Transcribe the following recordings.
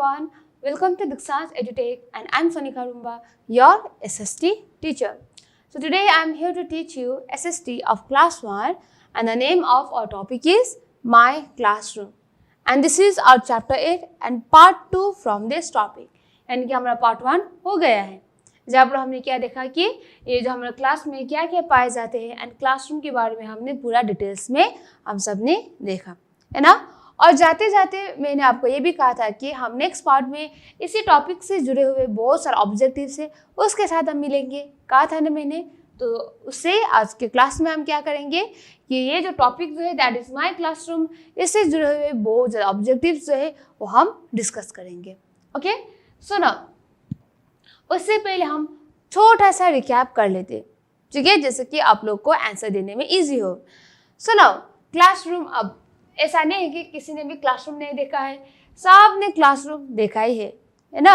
everyone, welcome to Dikshan's EduTech and I'm Sonika Rumba, your SST teacher. So today I'm here to teach you SST of class 1 and the name of our topic is My Classroom. And this is our chapter 8 and part 2 from this topic. यानी कि हमारा part 1 हो गया है जहाँ पर हमने क्या देखा कि ये जो हमारे क्लास में क्या क्या पाए जाते हैं एंड क्लासरूम के बारे में हमने पूरा डिटेल्स में हम सब ने देखा है ना। और जाते जाते मैंने आपको ये भी कहा था कि हम नेक्स्ट पार्ट में इसी टॉपिक से जुड़े हुए बहुत सारे ऑब्जेक्टिव्स है उसके साथ हम मिलेंगे, कहा था ना मैंने। तो उससे आज के क्लास में हम क्या करेंगे कि ये जो टॉपिक जो है दैट इज़ माय क्लासरूम, इससे जुड़े हुए बहुत ज़्यादा ऑब्जेक्टिव्स जो है वो हम डिस्कस करेंगे। ओके, सो ना उससे पहले हम छोटा सा रिकैप कर लेते, ठीक है, जैसे कि आप लोग को आंसर देने में ईजी हो। सो ना क्लासरूम, अब ऐसा नहीं है कि किसी ने भी क्लासरूम नहीं देखा है, सब ने क्लासरूम देखा ही है ना।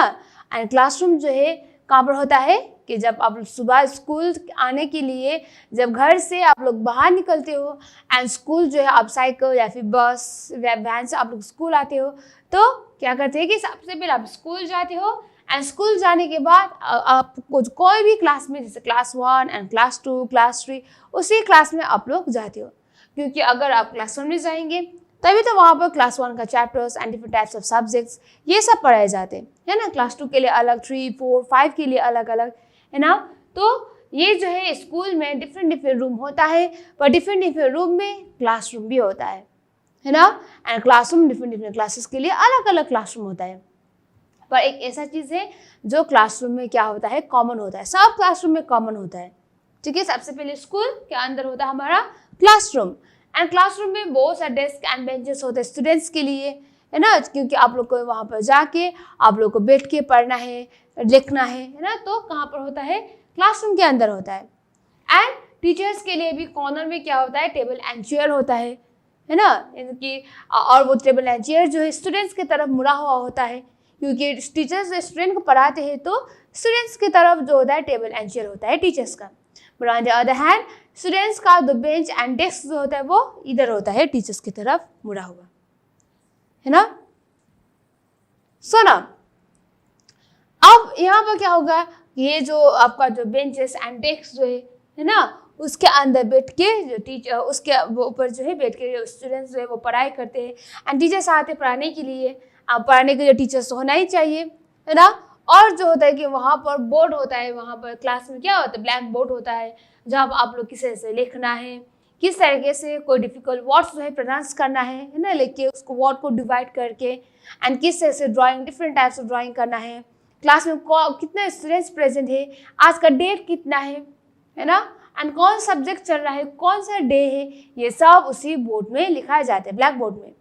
एंड क्लासरूम जो है कहाँ पर होता है कि जब आप सुबह स्कूल आने के लिए जब घर से आप लोग बाहर निकलते हो एंड स्कूल जो है आप साइकिल या फिर बस या वैन से आप लोग स्कूल आते हो, तो क्या करते हैं कि सबसे पहले आप स्कूल जाते हो एंड स्कूल जाने के बाद आपको कोई भी क्लास में जैसे क्लास 1 एंड क्लास 2 क्लास 3 उसी क्लास में आप लोग जाते हो, क्योंकि अगर आप क्लास 1 में जाएंगे तभी तो वहाँ पर क्लास 1 का chapters and different types of subjects ये सब पढ़ाए जाते हैं, है ना। क्लास 2 के लिए अलग, 3, 4, 5 के लिए अलग अलग, है ना। तो ये जो है स्कूल में डिफरेंट रूम होता है, पर डिफरेंट रूम में क्लासरूम भी होता है ना। एंड क्लासरूम डिफरेंट क्लासेस के लिए अलग अलग क्लासरूम होता है, पर एक ऐसा चीज़ है जो क्लासरूम में क्या होता है, कॉमन होता है, सब क्लासरूम में कॉमन होता है, ठीक है। सबसे पहले स्कूल के अंदर होता है हमारा क्लासरूम एंड क्लासरूम में बहुत सारे डेस्क एंड बेंचेस होते हैं स्टूडेंट्स के लिए, है ना, क्योंकि आप लोग को वहाँ पर जाके आप लोग को बैठ के पढ़ना है, लिखना है ना। तो कहाँ पर होता है, क्लासरूम के अंदर होता है। एंड टीचर्स के लिए भी कॉर्नर में क्या होता है, टेबल एंड चेयर होता है ना, कि और वो टेबल एंड चेयर जो है स्टूडेंट्स की तरफ मुड़ा हुआ होता है, क्योंकि टीचर्स स्टूडेंट को पढ़ाते हैं तो स्टूडेंट्स की तरफ जो होता है टेबल एंड चेयर होता है टीचर्स का। But on the other hand students का जो बेंच एंड डेस्क जो होता है वो इधर होता है टीचर्स की तरफ मुड़ा हुआ, है ना। सो ना अब यहाँ पर क्या होगा, ये जो आपका जो बेंचेस एंड डेस्क जो है ना, उसके अंदर बैठ के जो टीचर उसके ऊपर जो है बैठ के स्टूडेंट्स जो है वो पढ़ाई करते हैं एंड टीचर्स आते हैं पढ़ाने के लिए। आप पढ़ाने के लिए टीचर्स होना ही चाहिए, है ना। और जो होता है कि वहाँ पर बोर्ड होता है, वहाँ पर क्लास में क्या होता है, ब्लैक बोर्ड होता है, जहाँ आप लोग किस तरह से लिखना है, किस तरीके से कोई डिफिकल्ट वर्ड्स जो है प्रोनाउंस करना है ना, लिख के उसको वर्ड को डिवाइड करके एंड किस तरह से drawing different types of drawing करना है, क्लास में कितने स्टूडेंट्स प्रेजेंट है, आज का डेट कितना है ना, एंड कौन सब्जेक्ट चल रहा है, कौन सा डे है, ये सब उसी बोर्ड में लिखा जाता है, ब्लैक बोर्ड में।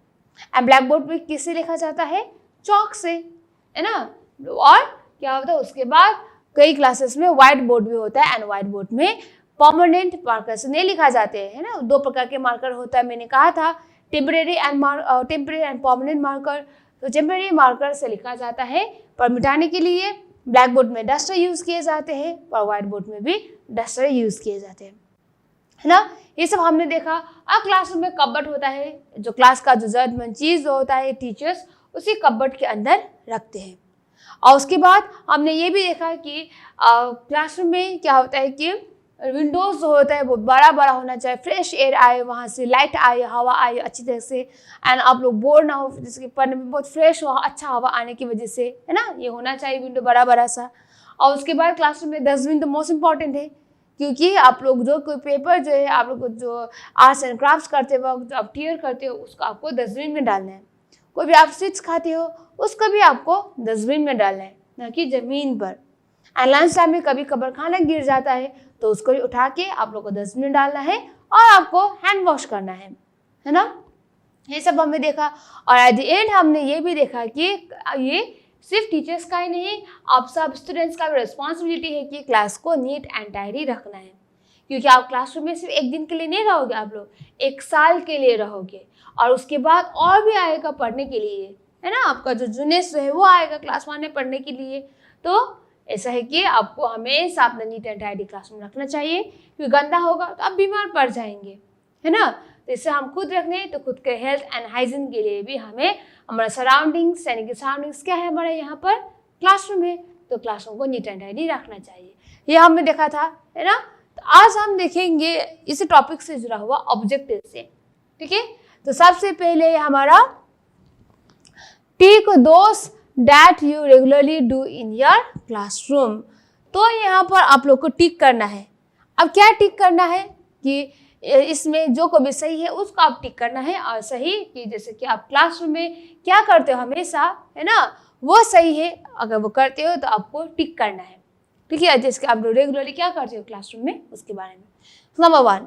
एंड ब्लैक बोर्ड में किससे लिखा जाता है, चॉक से, है ना। और क्या होता है उसके बाद कई क्लासेस में व्हाइट बोर्ड भी होता है एंड व्हाइट बोर्ड में परमानेंट मार्कर से नहीं लिखा जाते हैं, है ना। 2 प्रकार के मार्कर होता है, मैंने कहा था, टेम्परेरी एंड परमानेंट मार्कर। तो टेम्परेरी मार्कर से लिखा जाता है, पर मिटाने के लिए ब्लैक बोर्ड में डस्टर यूज़ किए जाते हैं, पर व्हाइट बोर्ड में भी डस्टर यूज़ किए जाते हैं, है ना। ये सब हमने देखा। अब क्लासरूम में कबर्ड होता है, जो क्लास का जो जरूरतमंद चीज़ होता है टीचर्स उसी कबर्ड के अंदर रखते हैं। और उसके बाद हमने ये भी देखा कि क्लासरूम में क्या होता है कि विंडोज़ जो होता है वो बड़ा बड़ा होना चाहिए, फ्रेश एयर आए, वहाँ से लाइट आए, हवा आए अच्छी तरह से, एंड आप लोग बोर ना हो, जैसे कि पढ़ने में बहुत फ्रेश हो, अच्छा हवा आने की वजह से, है ना, ये होना चाहिए विंडो बड़ा बड़ा सा। और उसके बाद क्लासरूम में डस्टबिन तो मोस्ट इम्पॉर्टेंट है, क्योंकि आप लोग जो कोई पेपर जो है आप लोग जो आर्ट्स एंड क्राफ्ट्स करते वक्त जो आप टीयर करते हो उसको आपको डस्टबिन में डालना है। कोई भी आप स्वीट्स खाते हो उसको भी आपको डस्टबिन में डालना है, ना कि ज़मीन पर। एंड लंच टाइम में कभी कभार खाना गिर जाता है तो उसको भी उठा के आप लोग को डस्टबिन में डालना है और आपको हैंड वॉश करना है ना। ये सब हमने देखा। और एट द एंड हमने ये भी देखा कि ये सिर्फ टीचर्स का ही नहीं, आप सब स्टूडेंट्स का भी रिस्पॉन्सिबिलिटी है कि क्लास को नीट एंड टाइडी रखना है, क्योंकि आप क्लासरूम में सिर्फ एक दिन के लिए नहीं रहोगे, आप लोग 1 साल के लिए रहोगे और उसके बाद और भी आएगा पढ़ने के लिए, है ना। आपका जो जूनियर जो है वो आएगा क्लास 1 में पढ़ने के लिए। तो ऐसा है कि आपको हमेशा अपना नीट एंड टाइडी क्लासरूम रखना चाहिए, क्योंकि गंदा होगा तो आप बीमार पड़ जाएंगे, है ना। तो इससे हम खुद रखने तो खुद के हेल्थ एंड हाइजीन के लिए भी हमें हमारा सराउंडिंग्स यानी कि सराउंडिंग्स क्या है हमारे यहाँ पर क्लासरूम है, तो क्लासरूम को नीट एंड टाइडी रखना चाहिए। ये हमने देखा था, है ना। तो आज हम देखेंगे इस टॉपिक से जुड़ा हुआ ऑब्जेक्टिव से, ठीक है। तो सबसे पहले हमारा tick those that you regularly do in your classroom. तो यहाँ पर आप लोग को टिक करना है। अब क्या टिक करना है कि इसमें जो को भी सही है उसको आप टिक करना है, और सही कि जैसे कि आप क्लासरूम में क्या करते हो हमेशा, है ना, वो सही है। अगर वो करते हो तो आपको टिक करना है, ठीक है। जैसे आप रेगुलरली क्या करते हो क्लासरूम में उसके बारे में। Number 1,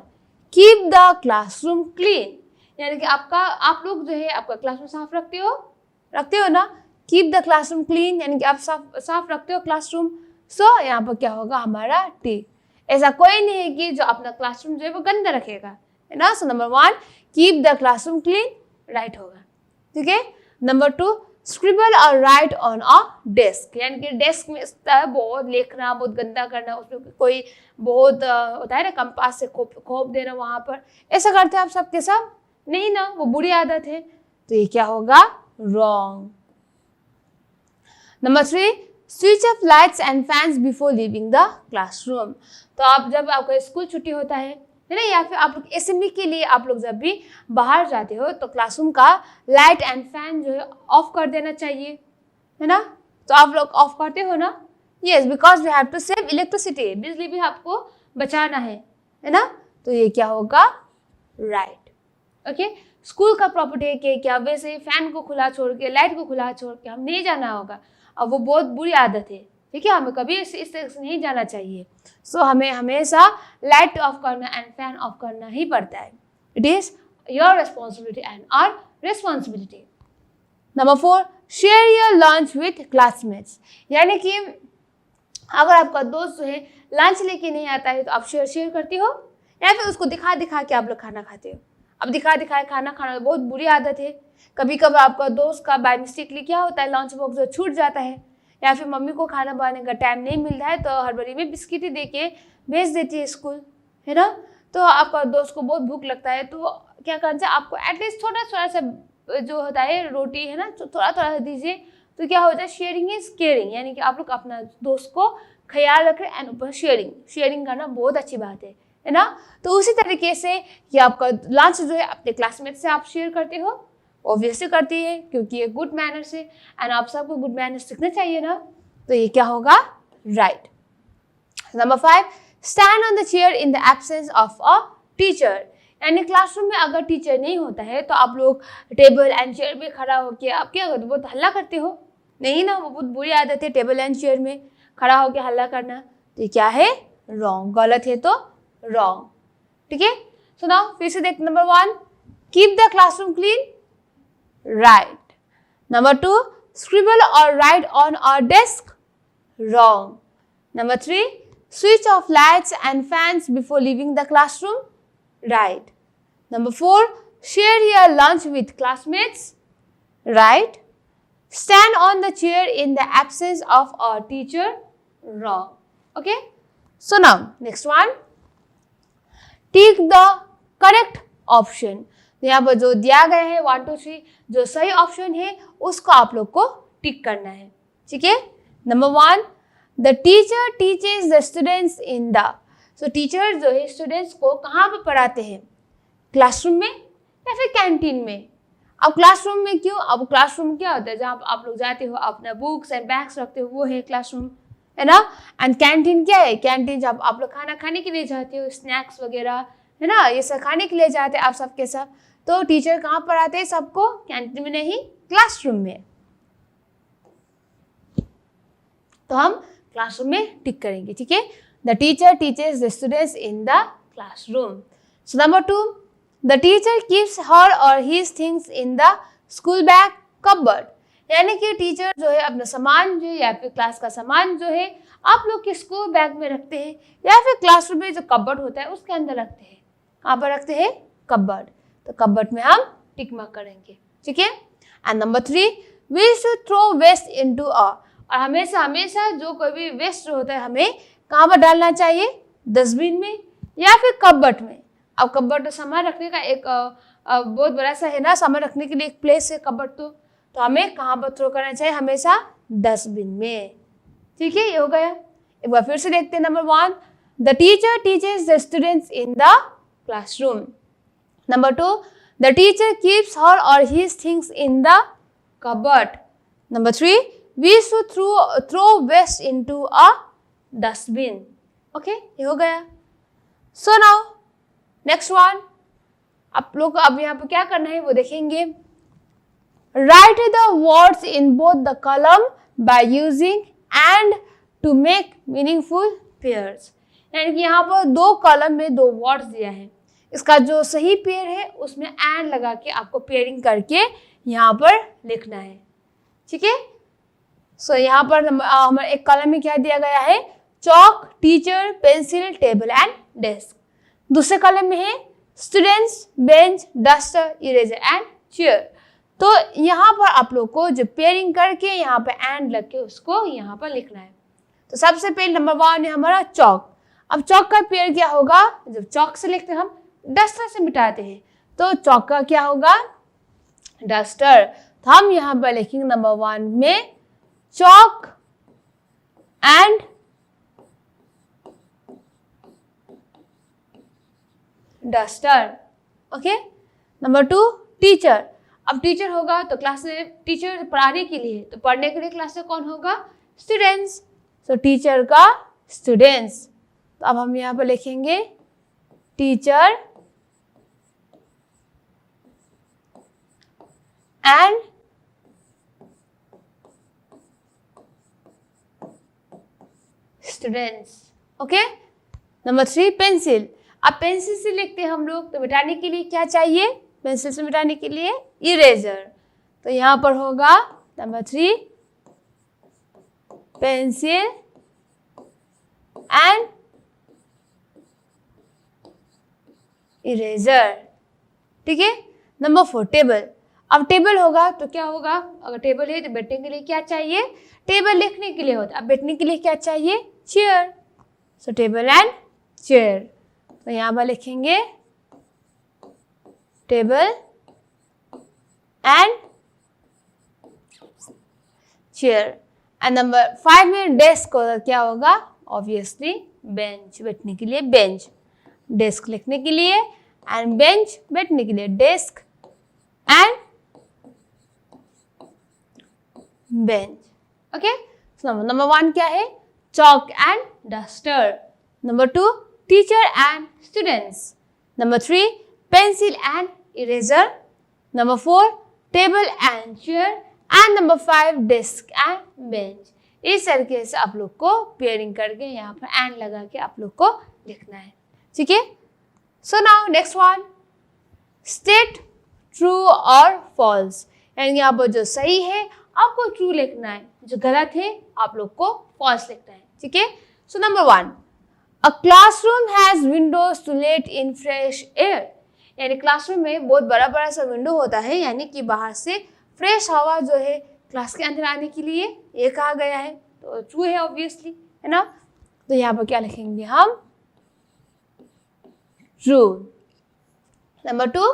keep the classroom clean, यानी कि आप लोग जो है आपका क्लासरूम साफ रखते हो ना। कीप द क्लासरूम क्लीन यानी कि आप साफ रखते हो क्लासरूम। सो यहाँ पर क्या होगा हमारा टिक। ऐसा कोई नहीं है कि जो अपना क्लासरूम जो है वो गंदा रखेगा, है ना। सो number 1, keep the classroom clean, right होगा, ठीक है। नंबर 2, स्क्रिबल और राइट ऑन अ डेस्क, यानी कि डेस्क में बहुत लिखना, बहुत गंदा करना, उसमें कोई बहुत होता है ना कंपास से खोप देना वहाँ पर, ऐसा करते हैं आप सबके सब नहीं ना, वो बुरी आदत है। तो ये क्या होगा, wrong. Number 3, switch off lights and fans before living the classroom. तो आप जब आपका स्कूल छुट्टी होता है ना, या फिर आप लोग असेंबली के लिए आप लोग जब भी बाहर जाते हो तो क्लासरूम का लाइट एंड फैन जो है ऑफ कर देना चाहिए, है ना। तो आप लोग ऑफ करते हो ना, yes, because we have to save electricity, बिजली भी आपको बचाना है ना। तो ये क्या होगा, राइट, ओके। स्कूल का प्रॉपर्टी है कि क्या वैसे फैन को खुला छोड़ के लाइट को खुला छोड़ के हम नहीं जाना होगा, अब वो बहुत बुरी आदत है, ठीक है। हमें कभी इस तरह से नहीं जाना चाहिए। सो हमें हमेशा लाइट ऑफ करना एंड फैन ऑफ करना ही पड़ता है। It is your responsibility and our responsibility. Number 4, share your lunch with classmates, यानी कि अगर आपका दोस्त जो है लंच लेके नहीं आता है तो आप शेयर करती हो, या फिर उसको दिखा के आप लोग खाना खाते हो। अब दिखा खाना खाना बहुत बुरी आदत है। कभी कभी आपका दोस्त का बाय मिस्टेकली क्या होता है, लंच बॉक्स जो छूट जाता है, या फिर मम्मी को खाना बनाने का टाइम नहीं मिलता है तो हड़बड़ी में बिस्किट ही दे के भेज देती है स्कूल, है ना। तो आपका दोस्त को बहुत भूख लगता है तो क्या करना चाहिए आपको, एटलीस्ट थोड़ा सा जो होता है रोटी है ना, तो थोड़ा दीजिए। तो क्या होता है, शेयरिंग इज केयरिंग, यानी कि आप लोग अपना दोस्त को ख्याल रखें एंड ऊपर शेयरिंग करना बहुत अच्छी बात है ना। तो उसी तरीके से कि आपका लंच जो है अपने क्लासमेट से आप शेयर करते हो, ऑब्वियसली करती है क्योंकि ये गुड मैनर्स है एंड आप सबको गुड मैनर्स सीखना चाहिए ना। तो ये क्या होगा, right. Number 5, stand on the chair in the absence of a teacher, यानी क्लासरूम में अगर टीचर नहीं होता है तो आप लोग टेबल एंड चेयर में खड़ा होकर आप क्या करते हो, बहुत हल्ला करते हो, नहीं ना, वो बहुत बुरी आदत है टेबल एंड चेयर में खड़ा होकर हल्ला करना। तो ये क्या है, रॉन्ग, गलत है तो रॉन्ग, ठीक है। सो नाउ फिर से देख, number 1, keep the classroom clean, right. Number 2, scribble or write on our desk, wrong. Number 3, switch off lights and fans before leaving the classroom, right. Number 4, share your lunch with classmates, right. Stand on the chair in the absence of our teacher, wrong. Okay. So now next one, tick the correct option. तो यहाँ पर जो दिया गया है 1 2 3 जो सही option है उसको आप लोग को टिक करना है, ठीक है। Number 1, the teacher teaches the students in the, so teacher जो है स्टूडेंट्स को कहाँ पर पढ़ाते हैं, क्लासरूम में या फिर कैंटीन में। अब क्लासरूम में क्यों, अब क्लासरूम क्या होता है जहाँ आप लोग जाते हो अपना बुक्स एंड बैग्स रखते हो, वो है क्लासरूम, है ना। एंड कैंटीन क्या है, कैंटीन जब आप लोग खाना खाने के लिए जाते हो, स्नैक्स वगैरह, है ना, ये सब खाने के लिए जाते हैं आप सबके साथ। तो टीचर कहाँ पढ़ाते हैं सबको, कैंटीन में नहीं, क्लासरूम में। तो हम क्लासरूम में टिक करेंगे, ठीक है। The teacher teaches the students in the classroom. So number 2, the teacher keeps her और his things in the school bag cupboard, यानी कि टीचर जो है अपना सामान जो है या फिर क्लास का सामान जो है आप लोग के स्कूल बैग में रखते हैं या फिर क्लासरूम में जो कबर्ड होता है उसके अंदर रखते हैं। कहाँ पर रखते हैं, कबर्ड। तो कबर्ड में हम टिक मार्क करेंगे, ठीक है। And number 3, we should throw waste into a, और हमेशा जो कोई भी वेस्ट होता है हमें कहाँ पर डालना चाहिए, डस्टबिन में या फिर कबर्ड में। अब कबर्ड तो सामान रखने का एक बहुत बड़ा सा है ना, सामान रखने के लिए एक प्लेस है कबर्ड। तो हमें कहाँ पर थ्रो करना चाहिए? हमेशा डस्टबिन में। ठीक है, ये हो गया। एक बार फिर से देखते हैं। Number 1, the teacher teaches the students in the classroom. Number 2, the teacher keeps her और his things in the cupboard. Number 3, we should throw waste into a dustbin. Okay, ये हो गया। So now next one, आप लोग अब यहाँ पर क्या करना है वो देखेंगे। Write the words in both the column by using and to make meaningful pairs. यानी कि यहाँ पर 2 कॉलम में 2 वर्ड्स दिया है, इसका जो सही पेयर है उसमें एंड लगा के आपको पेयरिंग करके यहाँ पर लिखना है। ठीक है, सो यहाँ पर हमारे एक कॉलम में क्या दिया गया है? Chalk, teacher, pencil, table and desk. दूसरे कॉलम में है students, bench, duster, eraser and chair. तो यहाँ पर आप लोग को जो पेयरिंग करके यहाँ पे एंड लग के उसको यहाँ पर लिखना है। तो सबसे पहले नंबर 1 है हमारा चॉक। अब चॉक का पेयर क्या होगा? जब चॉक से लिखते हैं हम डस्टर से मिटाते हैं, तो चॉक का क्या होगा? डस्टर। तो हम यहाँ पर लिखेंगे नंबर 1 में chalk and duster. Okay. Number 2 teacher. अब टीचर होगा तो क्लास में टीचर पढ़ाने के लिए, तो पढ़ने के लिए क्लास में कौन होगा? स्टूडेंट्स। तो टीचर का स्टूडेंट्स। तो अब हम यहाँ पर लिखेंगे teacher and students. Okay. Number 3 pencil. अब पेंसिल से लिखते हैं हम लोग, तो मिटाने के लिए क्या चाहिए? पेंसिल से मिटाने के लिए इरेजर। तो यहाँ पर होगा नंबर 3 पेंसिल एंड इरेजर। ठीक है। Number 4 table. अब टेबल होगा तो क्या होगा? अगर टेबल है तो बैठने के लिए क्या चाहिए? टेबल लिखने के लिए होता है। अब बैठने के लिए क्या चाहिए? Chair. So table and chair. तो यहाँ पर लिखेंगे table and chair. And number 5 में डेस्क होगा, क्या होगा? ऑब्वियसली बेंच, बैठने के लिए बेंच। डेस्क लिखने के लिए एंड बेंच बैठने के लिए desk and bench. Okay. Number 1 क्या है? Chalk and duster. Number 2 teacher and students. Number 3 pencil and eraser. Number 4 table and chair and number 5 desk and bench. इस तरीके से आप लोग को पेयरिंग करके यहाँ पर एंड लगा के आप लोग को लिखना है। ठीक है। So now next one, state true और फॉल्स। यानी यहाँ पर जो सही है आपको ट्रू लिखना है, जो गलत है आप लोग को फॉल्स लिखना है। ठीक है। So number 1, a classroom has windows to let in fresh air. यानी क्लासरूम में बहुत बड़ा बड़ा सा विंडो होता है, यानी कि बाहर से फ्रेश हवा जो है क्लास के अंदर आने के लिए ये कहा गया है। तो ट्रू है ऑब्वियसली, है ना। तो यहाँ पर क्या लिखेंगे हम? True. Number 2,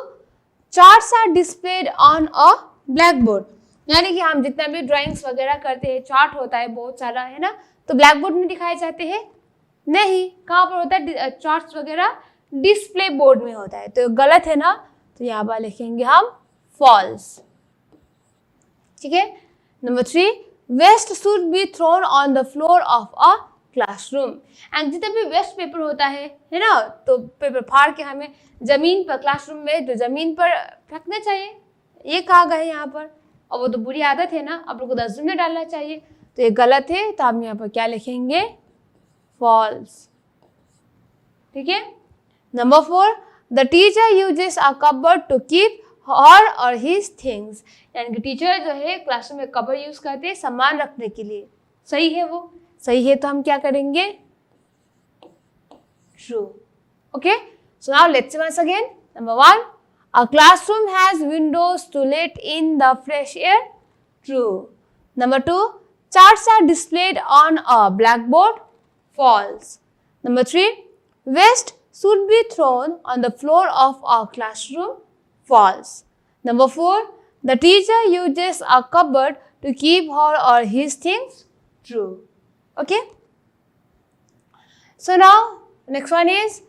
charts are displayed on a black board. यानी कि हम जितना भी ड्राइंग्स वगैरह करते हैं, चार्ट होता है बहुत सारा, है ना, तो ब्लैक बोर्ड में दिखाए जाते हैं? नहीं। कहाँ पर होता है चार्ट्स वगैरह? डिस्प्ले बोर्ड में होता है। तो गलत है ना, तो यहाँ पर लिखेंगे हम फॉल्स। ठीक है। Number 3, waste should be thrown on the floor of a classroom. And जितना भी वेस्ट पेपर होता है ना, तो पेपर फाड़ के हमें जमीन पर, क्लासरूम में तो जमीन पर फेंकना चाहिए, ये कहा गया है यहाँ पर। और वो तो बुरी आदत है ना, आप लोग को डस्टबिन में डालना चाहिए, तो ये गलत है। तो हम यहाँ पर क्या लिखेंगे? फॉल्स। ठीक है। Number 4, the teacher uses a cupboard to keep her और हिज थिंग्स। यानी कि टीचर जो है क्लासरूम में कबर्ड यूज करते हैं सामान रखने के लिए। सही है वो? सही है, तो हम क्या करेंगे? True. Okay. So now let's see once again. Number 1, a classroom has windows to let in the fresh air. True. Number 2, charts are displayed on a blackboard. False. Number 3, waste should be thrown on the floor of our classroom? False. Number 4, the teacher uses a cupboard to keep her or his things? True. Okay. So now next one is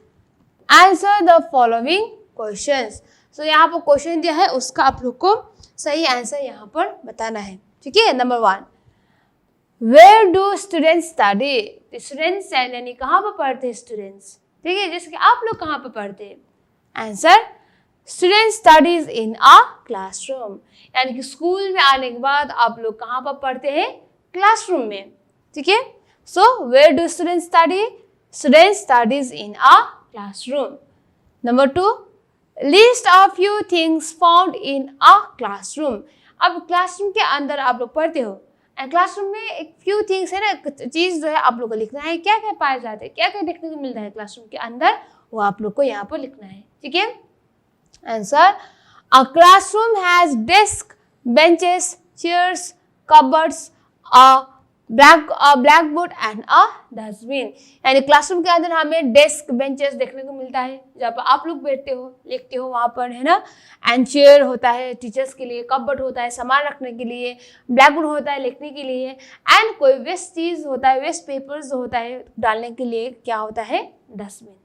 answer the following questions. So यहाँ पर question दिया है, उसका आप लोग को सही answer यहाँ पर बताना है. ठीक है. Number 1, where do students study? Students यानी कहाँ पर पढ़ते हैं स्टूडेंट्स. ठीक है, जैसे कि आप लोग कहाँ पर पढ़ते हैं. Answer, student studies in a classroom. यानी कि स्कूल में आने के बाद आप लोग कहाँ पर पढ़ते हैं? क्लासरूम में. ठीक है. So where do student study? Student studies in a classroom. Number 2, list of few things found in a classroom. अब क्लासरूम के अंदर आप लोग पढ़ते हो, एंड क्लासरूम में एक फ्यू थिंग्स है ना, चीज़ जो है आप लोग को लिखना है. क्या क्या पाए जाते हैं, क्या क्या देखने को मिलता है क्लासरूम के अंदर, वो आप लोग को यहाँ पर लिखना है. ठीक है. Answer, a classroom has desk, benches, chairs, cupboards, black board and a dustbin. यानी क्लासरूम के अंदर हमें डेस्क, बेंचेस देखने को मिलता है जहाँ पर आप लोग बैठते हो, लिखते हो वहाँ पर, है ना. एंड चेयर होता है टीचर्स के लिए, कबर्ड होता है सामान रखने के लिए, ब्लैक बोर्ड होता है लिखने के लिए, एंड कोई वेस्ट चीज़ होता है, वेस्ट पेपर्स होता है डालने के लिए, क्या होता है? डस्टबिन.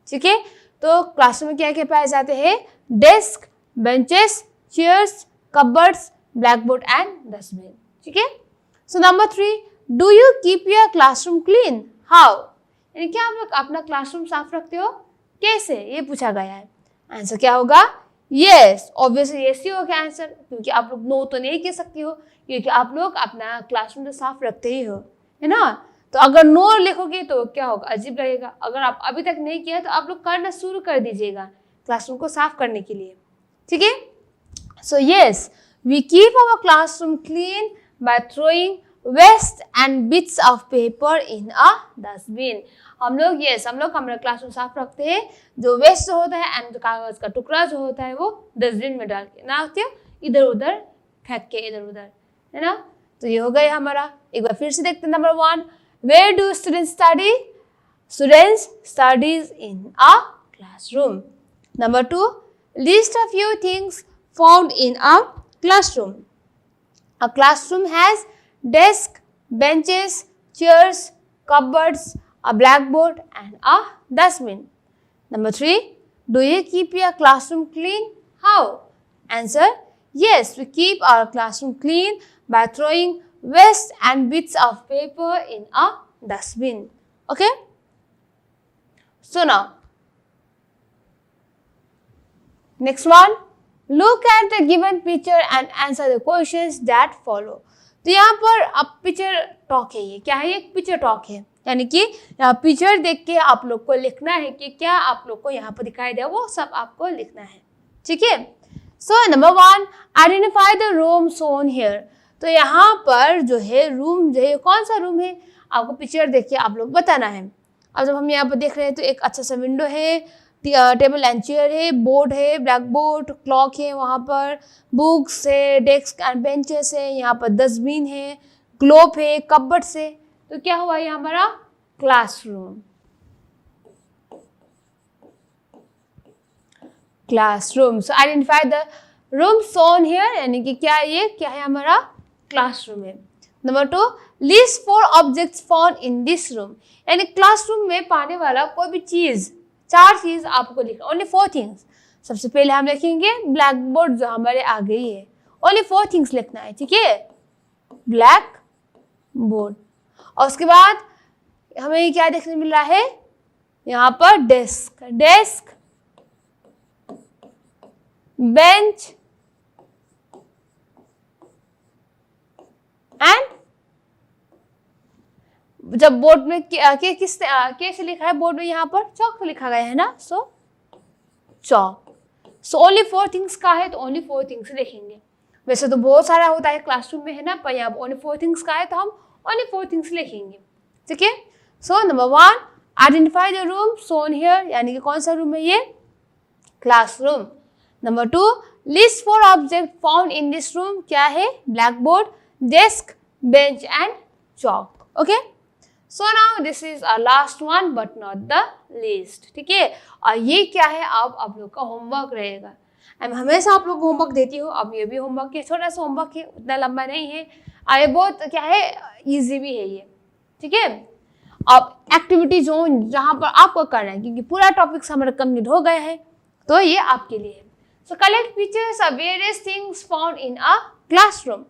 ठीक है. तो क्लासरूम में क्या क्या पाए जाते हैं? Desk, benches, chairs, cupboards, black board and dustbin. ठीक है. So number 3, do you keep your classroom clean? How? यानी क्या आप लोग अपना क्लासरूम साफ रखते हो? कैसे? ये पूछा गया है. आंसर क्या होगा? यस. ऑब्वियसली यस ही होगा आंसर, क्योंकि आप लोग नो तो नहीं कह सकते हो, क्योंकि आप लोग अपना क्लासरूम तो साफ रखते ही हो, है ना. तो अगर नो लिखोगे तो क्या होगा? अजीब लगेगा. अगर आप अभी तक नहीं किया तो आप लोग करना शुरू कर दीजिएगा क्लासरूम को साफ करने के लिए. ठीक है. So yes, we keep our classroom clean by throwing waste and bits of paper in a dustbin. हम लोग हमारा क्लासरूम साफ रखते हैं, जो वेस्ट होता है एंड जो कागज का टुकड़ा जो होता है वो डस्टबिन में डाल के, ना इधर उधर फेंक के, इधर उधर, है ना. तो ये हो गया हमारा. एक बार फिर से देखते हैं. Number 1, where do students study? Students studies in a classroom. Number 2, list of few things found in a classroom. A classroom has desk, benches, chairs, cupboards, a blackboard and a dustbin. Number 3, do you keep your classroom clean? How? Answer, yes, we keep our classroom clean by throwing waste and bits of paper in a dustbin. Okay? So now, next one. Look at the given picture and answer the questions that follow. तो यहाँ पर अब picture talk है. ये क्या है? एक picture talk है, यानी कि यहाँ पिक्चर देख के आप लोग को लिखना है कि क्या आप लोग को यहाँ पर दिखाई दे, वो सब आपको लिखना है. ठीक है. So number 1, identify the room shown here. तो यहाँ पर जो है रूम जो है, कौन सा रूम है आपको पिक्चर देख के आप लोग बताना है. अब जब हम यहाँ पर देख रहे हैं तो एक अच्छा सा विंडो है, टेबल एंड चेयर है, बोर्ड है, ब्लैक बोर्ड, क्लॉक है, वहाँ पर बुक्स है, डेस्क एंड बेंचेस है, यहाँ पर डस्टबिन है, ग्लोब है, कपबोर्ड है. तो क्या हुआ? ये हमारा classroom. Classroom. So identify the room shown here, यानी कि क्या है? हमारा क्लासरूम है. Number 2, list 4 objects found in this room. यानी क्लासरूम में पाने वाला कोई भी चीज़, 4 चीज़ आपको लिखना. Only 4 things. सबसे पहले हम लिखेंगे ब्लैक बोर्ड जो हमारे आगे ही है. ओनली 4 थिंग्स लिखना है. ठीक है. Black board. और उसके बाद हमें क्या देखने मिल रहा है? यहाँ पर डेस्क, बेंच एंड जब बोर्ड में कैसे लिखा है बोर्ड में? यहाँ पर चौक लिखा गया है ना. सो चौक. सो ओनली 4 थिंग्स का है तो ओनली 4 थिंग्स लिखेंगे. वैसे तो बहुत सारा होता है क्लासरूम में, है ना, पर यहाँ ओनली 4 थिंग्स का है तो हम ओनली 4 थिंग्स लिखेंगे. ठीक है. So number 1, identify the room shown here, यानी कि कौन सा रूम है ये? Classroom. Number 2, list 4 object found in this room. क्या है? Black board, desk, bench and Chowk. Okay. So now this is a last one but not the least, ठीक है। और ये क्या है, अब आप लोग का होमवर्क रहेगा। मैं हमेशा आप लोग को होमवर्क देती हूँ, अब ये भी होमवर्क है, छोटा सा होमवर्क है, उतना लंबा नहीं है, ये बहुत क्या है, इजी भी है ये, ठीक है। अब एक्टिविटी जोन जहाँ पर आपको करना है, क्योंकि पूरा टॉपिक्स हमारा कंप्लीट हो गया है, तो ये आपके लिए है। So collect pictures of various things found in a classroom,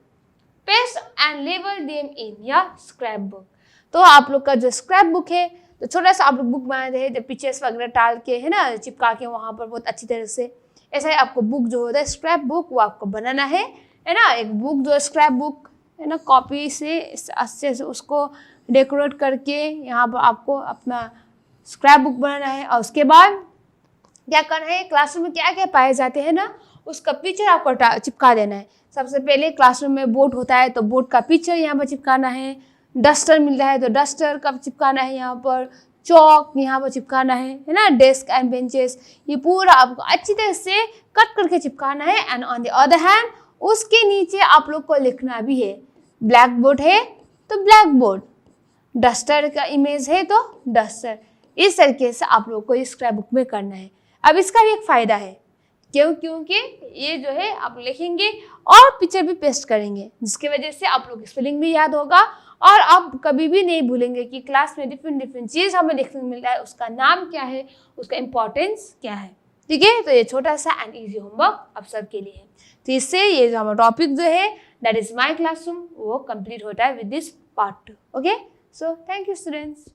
paste and label them in your scrap book. तो आप लोग का जो स्क्रैप बुक है, तो छोटा सा आप लोग बुक बनाए थे, जो पिक्चर्स वगैरह डाल के है ना, चिपका के वहाँ पर बहुत अच्छी तरह से, ऐसा ही आपको बुक जो होता है स्क्रैप बुक, वो आपको बनाना है ना। एक बुक जो स्क्रैप बुक है ना, कॉपी से अच्छे से उसको डेकोरेट करके यहाँ पर आपको अपना स्क्रैप बुक बनाना है। और उसके बाद क्या करना है, क्लासरूम में क्या क्या पाए जाते हैं ना, उसका पिक्चर आपको चिपका देना है। सबसे पहले क्लासरूम में बोर्ड होता है, तो बोर्ड का पिक्चर यहाँ पर चिपकाना है। डस्टर मिल रहा है तो डस्टर का चिपकाना है, यहाँ पर चौक यहाँ पर चिपकाना है ना। डेस्क एंड बेंचेस, ये पूरा आपको अच्छी तरह से कट करके चिपकाना है। And on the other hand उसके नीचे आप लोग को लिखना भी है। ब्लैक बोर्ड है तो ब्लैक बोर्ड, डस्टर का इमेज है तो डस्टर। इस तरीके से आप लोग को इस स्क्रैप बुक में करना है। अब इसका भी एक फ़ायदा है, क्योंकि ये जो है आप लिखेंगे और पिक्चर भी पेस्ट करेंगे, जिसकी वजह से आप लोग स्पेलिंग भी याद होगा और आप कभी भी नहीं भूलेंगे कि क्लास में डिफरेंट चीज़ हमें देखने को मिल रहा है, उसका नाम क्या है, उसका इम्पोर्टेंस क्या है, ठीक है। तो ये छोटा सा एंड ईजी होमवर्क आप सबके लिए है। तो इससे ये जो हमारा टॉपिक जो है दैट इज माई क्लासरूम, वो कंप्लीट होता है with this part 2। Okay, so thank you students.